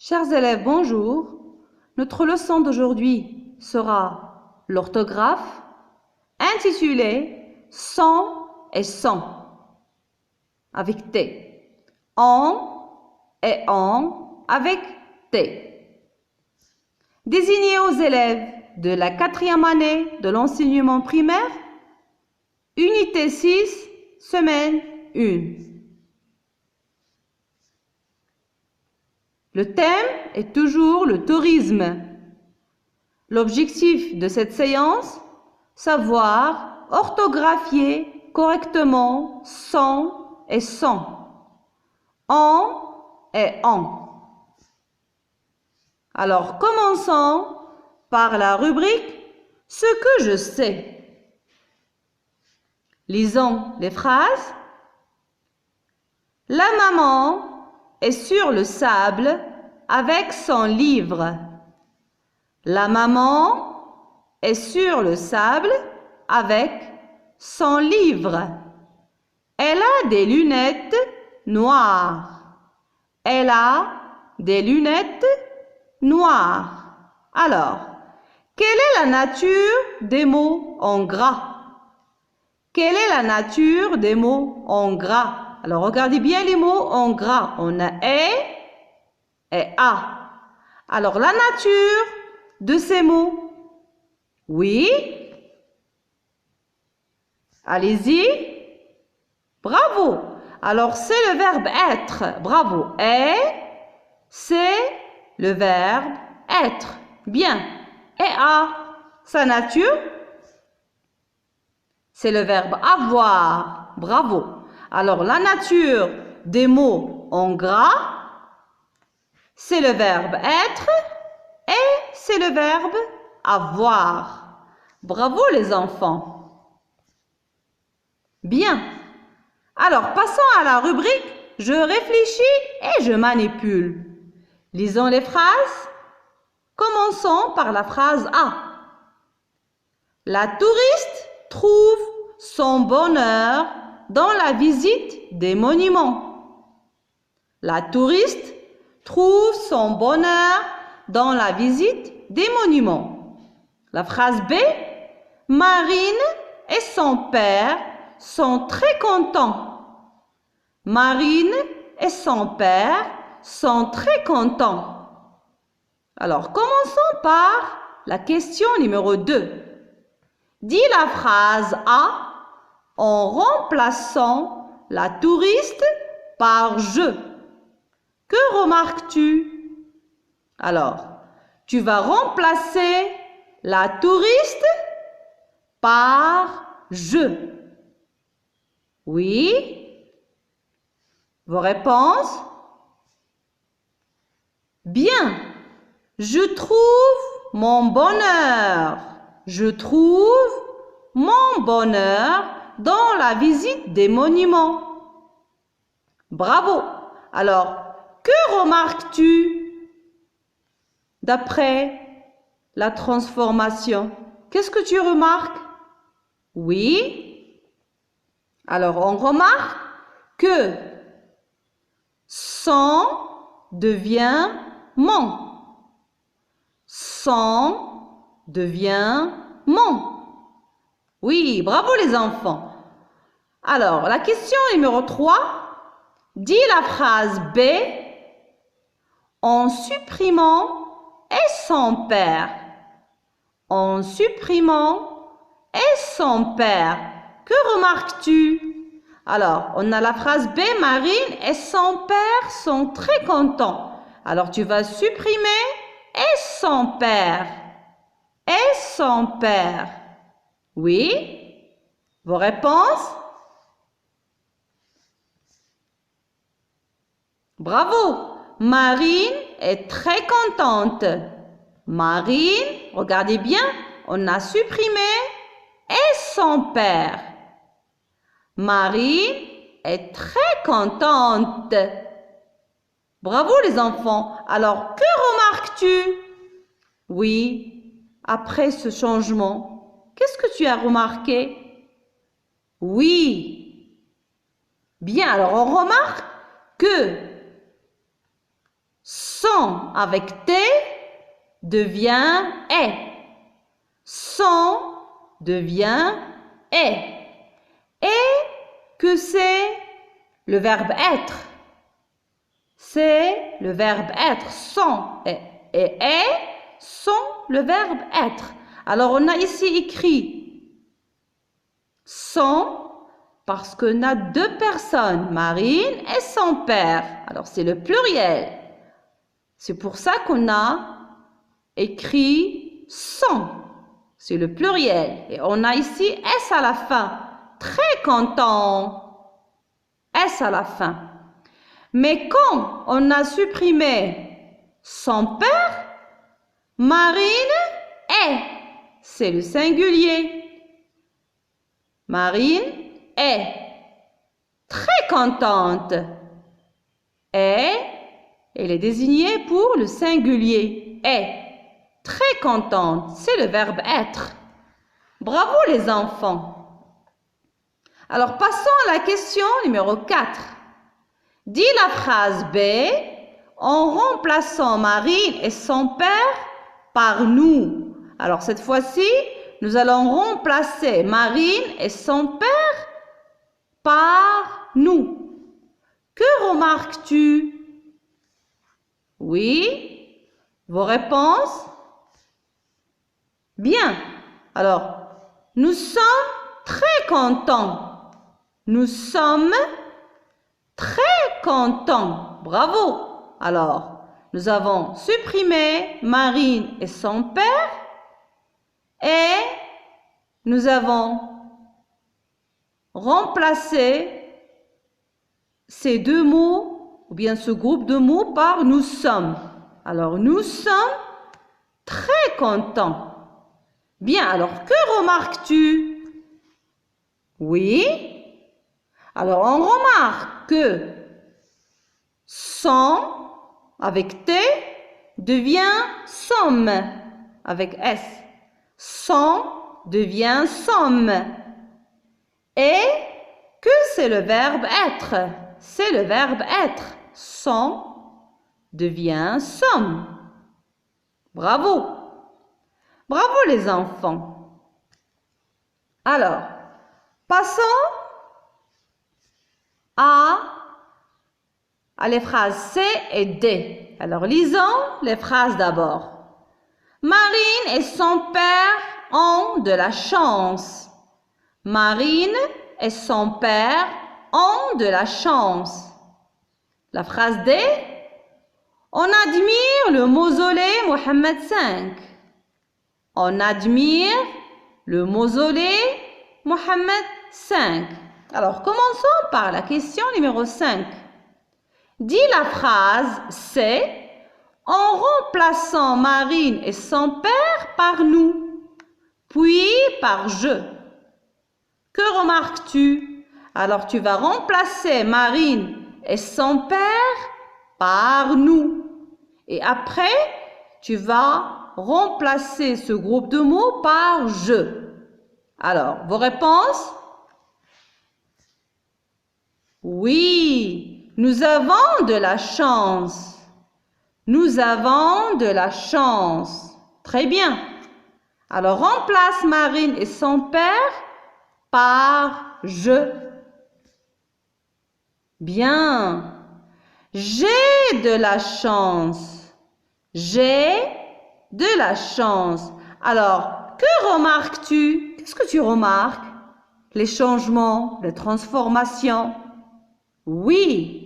Chers élèves, bonjour. Notre leçon d'aujourd'hui sera l'orthographe intitulée Sans et sans avec T. En et en avec T. Désignez aux élèves de la 4e année de l'enseignement primaire, unité 6, semaine 1. Le thème est toujours le tourisme. L'objectif de cette séance, savoir orthographier correctement sans et sans, en et en. Alors, commençons par la rubrique « Ce que je sais ». Lisons les phrases. La maman est sur le sable avec son livre. La maman est sur le sable avec son livre. Elle a des lunettes noires. Elle a des lunettes noires. Alors, quelle est la nature des mots en gras? Quelle est la nature des mots en gras? Alors, regardez bien les mots en gras. On a et a. Alors, la nature de ces mots. Oui. Allez-y. Bravo. Alors, c'est le verbe être. Bravo. Et, c'est le verbe être. Bien. Et a, sa nature, c'est le verbe avoir. Bravo. Alors, la nature des mots en gras, c'est le verbe être et c'est le verbe avoir. Bravo les enfants. Bien. Alors, passons à la rubrique « Je réfléchis et je manipule ». Lisons les phrases. Commençons par la phrase A. La touriste trouve son bonheur dans la visite des monuments. La touriste trouve son bonheur dans la visite des monuments. La phrase B. Marine et son père sont très contents. Marine et son père sont très contents. Alors, commençons par la question numéro 2. Dis la phrase A en remplaçant la touriste par « je ». Que remarques-tu? Alors, tu vas remplacer la touriste par « je ». Oui? Vos réponses? Bien. Je trouve mon bonheur. Je trouve mon bonheur dans la visite des monuments. Bravo. Alors, que remarques-tu d'après la transformation? Qu'est-ce que tu remarques? Oui. Alors, on remarque que sans devient mon. Sans devient mon. Oui, bravo les enfants. Alors, la question numéro 3. Dis la phrase B en supprimant et son père. En supprimant et son père. Que remarques-tu? Alors, on a la phrase B, Marine et son père sont très contents. Alors, tu vas supprimer et son père. Et son père. Oui? Vos réponses? Bravo! Marine est très contente. Marine, regardez bien, on a supprimé et son père. Marine est très contente. Bravo les enfants. Alors, que remarques-tu? Oui, après ce changement, qu'est-ce que tu as remarqué? Oui. Bien, alors on remarque que Sont avec T devient est. Sont devient est. Et que c'est le verbe être. C'est le verbe être. Sont et est sont le verbe être. Alors on a ici écrit sont parce qu'on a deux personnes, Marine et son père. Alors c'est le pluriel. C'est pour ça qu'on a écrit sont. C'est le pluriel. Et on a ici S à la fin. Très content. S à la fin. Mais quand on a supprimé son père, Marine est. C'est le singulier. Marine est très contente. Est, elle est désignée pour le singulier. Est très contente. C'est le verbe être. Bravo les enfants. Alors passons à la question numéro 4. Dis la phrase B en remplaçant Marine et son père par nous. Alors cette fois-ci, nous allons remplacer Marine et son père par nous. Que remarques-tu? Oui? Vos réponses? Bien. Alors, nous sommes très contents. Nous sommes très contents. Bravo. Alors, nous avons supprimé Marine et son père et nous avons remplacé ces deux mots ou bien ce groupe de mots par nous sommes. Alors, nous sommes très contents. Bien, alors que remarques-tu? Oui. Alors, on remarque que sont avec T devient somme avec S. Sont devient somme. Et que c'est le verbe être. C'est le verbe être. Sont devient somme. Bravo. Bravo les enfants. Alors, passons à les phrases C et D. Alors, lisons les phrases d'abord. Marine et son père ont de la chance. Marine et son père ont de la chance. La phrase D. On admire le mausolée Mohammed V. On admire le mausolée Mohammed V. Alors, commençons par la question numéro 5. Dis la phrase C en remplaçant Marine et son père par nous, puis par je. Que remarques-tu? Alors, tu vas remplacer Marine et son père par nous. Et après, tu vas remplacer ce groupe de mots par je. Alors, vos réponses? Oui, nous avons de la chance. Nous avons de la chance. Très bien. Alors, remplace Marine et son père par je. Bien. J'ai de la chance. J'ai de la chance. Alors, que remarques-tu? Qu'est-ce que tu remarques? Les changements, les transformations. Oui.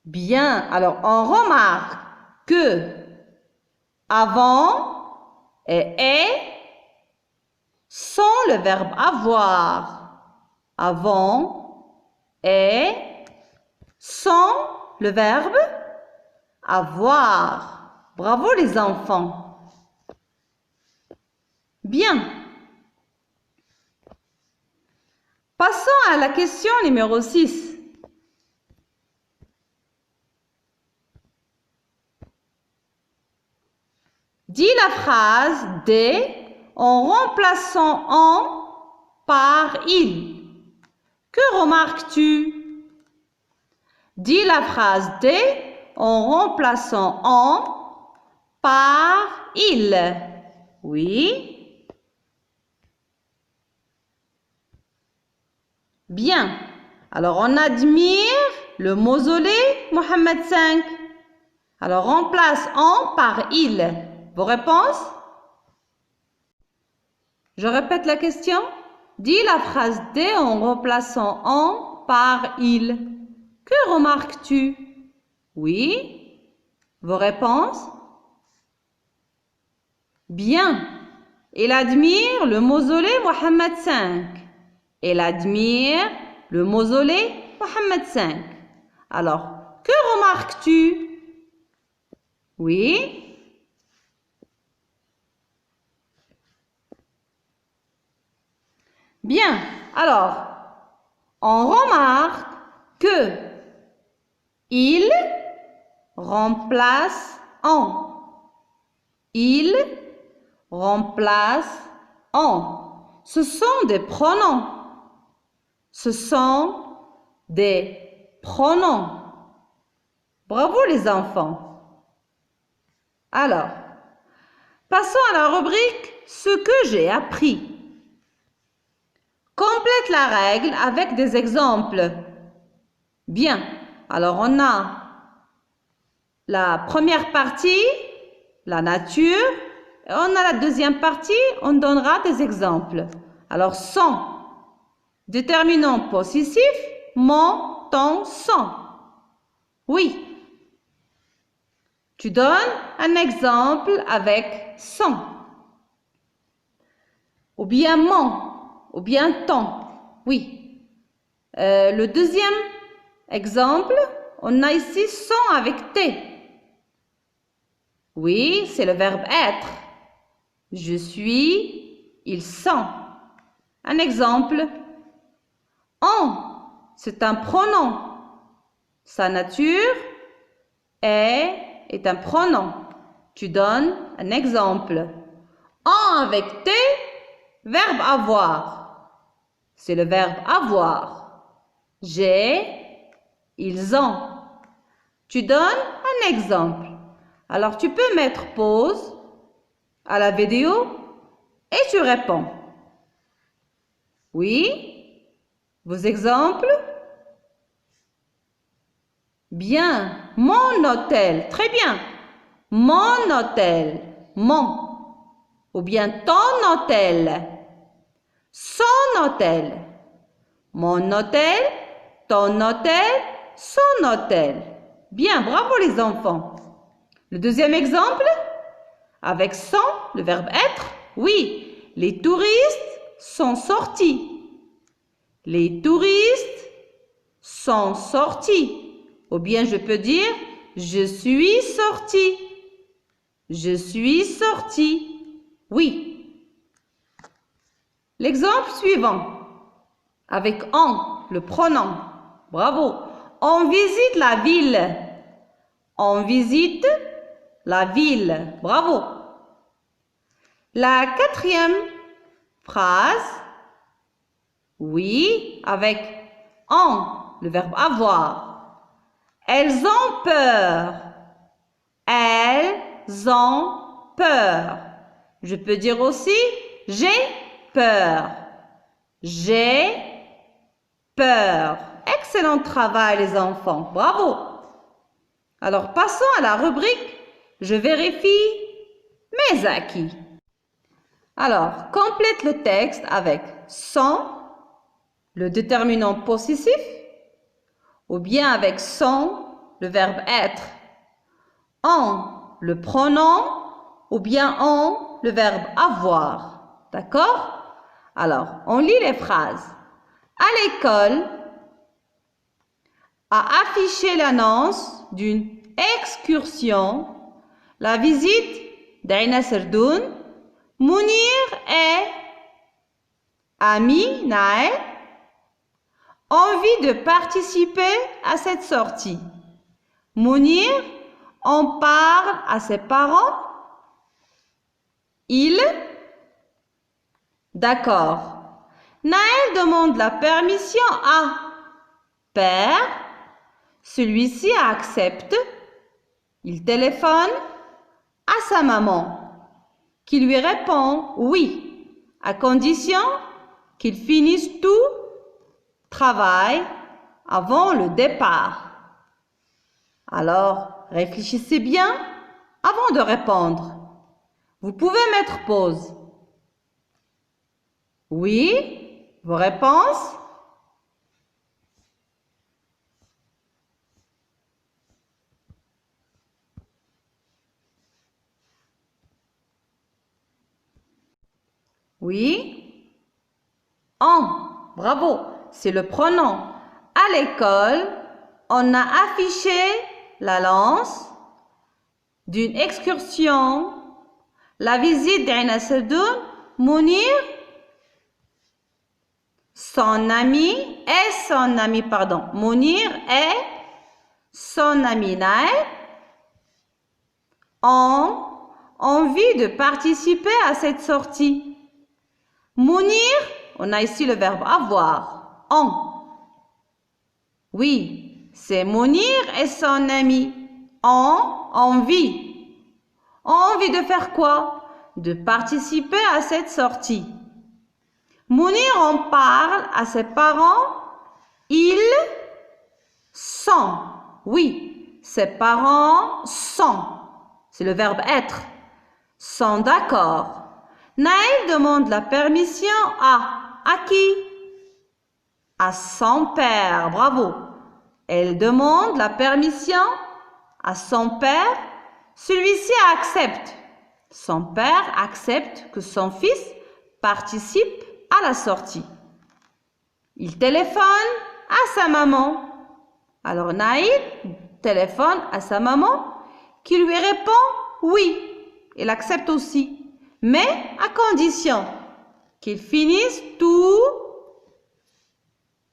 Bien. Alors, on remarque que avant et est sont le verbe avoir. Avant et sont le verbe avoir. Bravo les enfants. Bien. Passons à la question numéro 6. Dis la phrase D en remplaçant en par il. Que remarques-tu? Dis la phrase D en remplaçant en par il. Oui. Bien. Alors, on admire le mausolée Mohammed V. Alors, remplace en par il. Vos réponses? Je répète la question. Dis la phrase D en remplaçant en par il. Que remarques-tu? Oui. Vos réponses? Bien. Il admire le mausolée Mohammed V. Il admire le mausolée Mohammed V. Alors, que remarques-tu? Oui. Bien. Alors, on remarque que il remplace en. Il remplace en. Ce sont des pronoms. Ce sont des pronoms. Bravo les enfants. Alors, passons à la rubrique « Ce que j'ai appris ». Complète la règle avec des exemples. Bien. Alors, on a la première partie, la nature. Et on a la deuxième partie, on donnera des exemples. Alors, sans. Déterminant possessif, mon, ton, son. Oui. Tu donnes un exemple avec son. Ou bien mon, ou bien ton. Oui. Le deuxième exemple, on a ici son avec T. Oui, c'est le verbe être. Je suis, ils sont. Un exemple. En, c'est un pronom. Sa nature est un pronom. Tu donnes un exemple. En avec T, verbe avoir. C'est le verbe avoir. J'ai, ils ont. Tu donnes un exemple. Alors, tu peux mettre pause à la vidéo et tu réponds. Oui? Vos exemples? Bien. Mon hôtel. Très bien. Mon hôtel. Mon. Ou bien ton hôtel. Son hôtel. Mon hôtel. Ton hôtel. Son hôtel. Bien. Bravo les enfants. Le deuxième exemple? Avec son, le verbe être. Oui. Les touristes sont sortis. Les touristes sont sortis. Ou bien je peux dire, je suis sorti. Je suis sorti. Oui. L'exemple suivant. Avec en, le pronom. Bravo. On visite la ville. On visite la ville. Bravo. La quatrième phrase. Oui, avec en, le verbe avoir. Elles ont peur. Elles ont peur. Je peux dire aussi, j'ai peur. J'ai peur. Excellent travail les enfants. Bravo. Alors, passons à la rubrique « Je vérifie mes acquis ». Alors, complète le texte avec « sans », le déterminant possessif, ou bien avec « son », le verbe « être », en, le pronom, ou bien en, le verbe « avoir ». D'accord? Alors, on lit les phrases. À l'école, a affiché l'annonce d'une excursion, la visite d'Aina Serdoun, Mounir et Ami Naël envie de participer à cette sortie. Mounir en parle à ses parents. Il, d'accord. Naël demande la permission à père. Celui-ci accepte. Il téléphone à sa maman, qui lui répond oui, à condition qu'il finisse tout travail avant le départ. Alors, réfléchissez bien avant de répondre. Vous pouvez mettre pause. Oui, vos réponses? Oui. En, bravo, c'est le pronom. À l'école, on a affiché l'annonce d'une excursion, la visite d'Aina Sadoun, Mounir, son ami Mounir et son ami Naël ont envie de participer à cette sortie. Mounir, on a ici le verbe avoir, Oui, c'est Mounir et son ami ont envie. Ont envie de faire quoi? De participer à cette sortie. Mounir en parle à ses parents. Ils sont. Oui, ses parents sont. C'est le verbe être. Sont d'accord. Naïl demande la permission à qui? À son père. Bravo. Elle demande la permission à son père. Celui-ci accepte. Son père accepte que son fils participe à la sortie. Il téléphone à sa maman. Alors Naïl téléphone à sa maman qui lui répond oui. Il accepte aussi, mais à condition qu'il finisse tout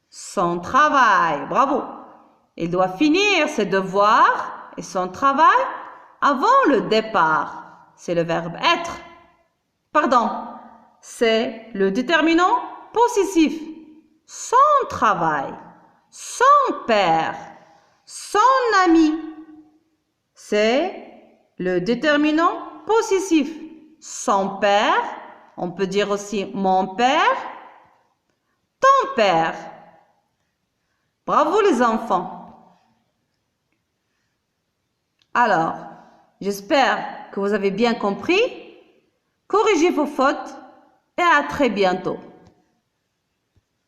son travail. Bravo. Il doit finir ses devoirs et son travail avant le départ. C'est le verbe être. Pardon, c'est le déterminant possessif. Son travail, son père, son ami. C'est le déterminant possessif. Son père, on peut dire aussi mon père, ton père. Bravo les enfants. Alors, j'espère que vous avez bien compris. Corrigez vos fautes et à très bientôt.